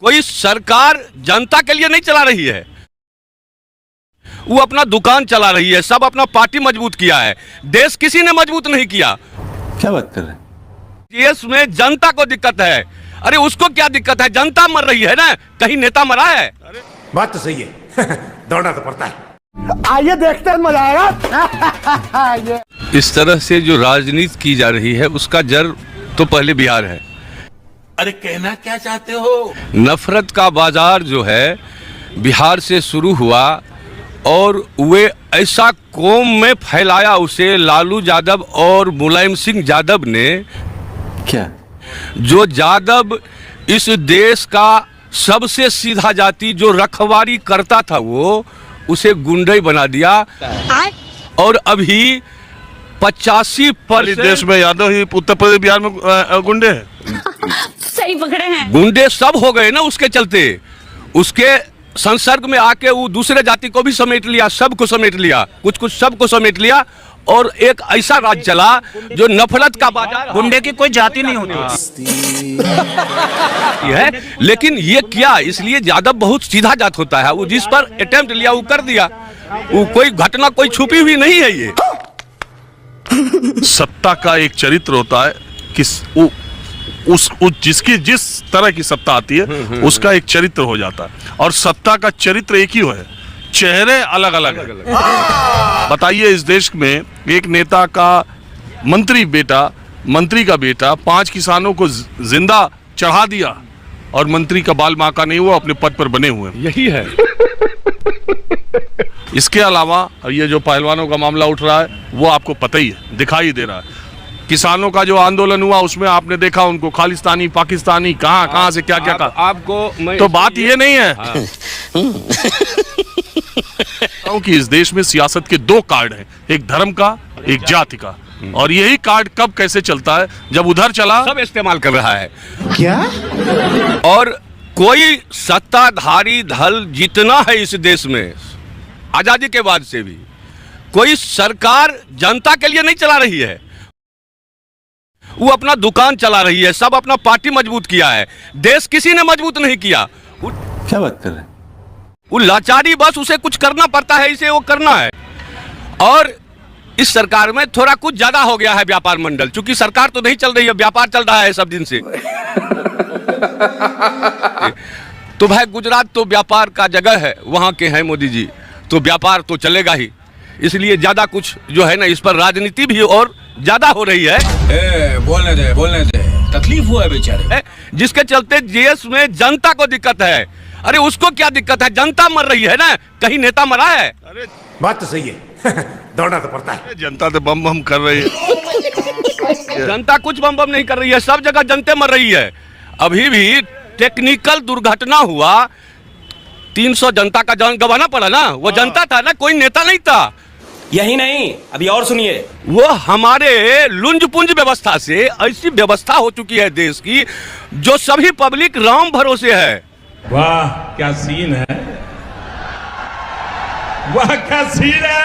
कोई सरकार जनता के लिए नहीं चला रही है, वो अपना दुकान चला रही है। सब अपना पार्टी मजबूत किया है, देश किसी ने मजबूत नहीं किया। क्या बात कर रहे हैं? देश में जनता को दिक्कत है। अरे उसको क्या दिक्कत है, जनता मर रही है ना, कहीं नेता मरा है? बात तो सही है। दौड़ना तो पड़ता है। आइए देखते हैं, मजा आएगा। इस तरह से जो राजनीति की जा रही है उसका जड़ तो पहले बिहार है। अरे कहना क्या चाहते हो? नफरत का बाजार जो है बिहार से शुरू हुआ और वे ऐसा कौम में फैलाया उसे लालू यादव और मुलायम सिंह यादव ने। क्या? जो यादव इस देश का सबसे सीधा जाति जो रखवारी करता था वो उसे गुंडे बना दिया। और अभी 85% देश में यादव ही उत्तर प्रदेश बिहार में गुंडे हैं। सही पकड़े हैं। गुंडे सब हो गए ना उसके चलते। उसके संसर्ग में आके वो दूसरे जाति को भी समेट लिया, सबको समेट लिया, कुछ कुछ सबको समेट लिया और एक ऐसा राज चला जो नफरत का बाजार। गुंडे की कोई जाति नहीं होती है। लेकिन ये क्या, इसलिए यादव बहुत सीधा जात होता है। वो जिस पर अटेम्प्ट लिया वो कर दिया, वो कोई घटना कोई छुपी हुई नहीं है। ये सत्ता का एक चरित्र होता है कि जिसकी जिस तरह की सत्ता आती है उसका एक चरित्र हो जाता है, और सत्ता का चरित्र एक ही है, चेहरे अलग अलग है। बताइए, इस देश में एक नेता का मंत्री का बेटा 5 किसानों को जिंदा चढ़ा दिया और मंत्री का बाल बांका नहीं हुआ, अपने पद पर बने हुए। यही है। इसके अलावा ये जो पहलवानों का मामला उठ रहा है वो आपको पता ही है, दिखाई दे रहा है। किसानों का जो आंदोलन हुआ उसमें आपने देखा उनको खालिस्तानी, पाकिस्तानी, कहां से क्या क्या कहा। आपको तो बात ये नहीं है कि इस देश में सियासत के 2 कार्ड हैं, एक धर्म का, एक जाति का, और यही कार्ड कब कैसे चलता है, जब उधर चला सब इस्तेमाल कर रहा है। क्या? और कोई सत्ताधारी दल जितना है इस देश में आजादी के बाद से भी, कोई सरकार जनता के लिए नहीं चला रही है, वो अपना दुकान चला रही है। सब अपना पार्टी मजबूत किया है, देश किसी ने मजबूत नहीं किया। क्या बात कर रहे हैं? वो लाचारी, बस उसे कुछ करना पड़ता है, इसे वो करना है। और इस सरकार में थोड़ा कुछ ज्यादा हो गया है व्यापार मंडल, क्योंकि सरकार तो नहीं चल रही है, व्यापार चल रहा है सब दिन से। तो भाई गुजरात तो व्यापार का जगह है, वहां के हैं मोदी जी, तो व्यापार तो चलेगा ही। इसलिए ज्यादा कुछ जो है ना, इस पर राजनीति भी और ज्यादा हो रही है। बोलने दे, तकलीफ हुआ है बेचारे। जिसके चलते देश में जनता को दिक्कत है। अरे उसको क्या दिक्कत है, जनता मर रही है ना, कहीं नेता मरा है? बात तो सही है। दौड़ना तो पड़ता है। जनता तो बम बम कर रही है। जनता कुछ बम बम नहीं कर रही है, सब जगह जनता मर रही है। अभी भी टेक्निकल दुर्घटना हुआ, 300 जनता का जान गंवाना पड़ा ना, वो जनता था ना, कोई नेता नहीं था। यही नहीं, अभी और सुनिए। वो हमारे लुंज-पुंज व्यवस्था से ऐसी व्यवस्था हो चुकी है देश की, जो सभी पब्लिक राम भरोसे है। वाह क्या सीन है, वाह क्या सीन है।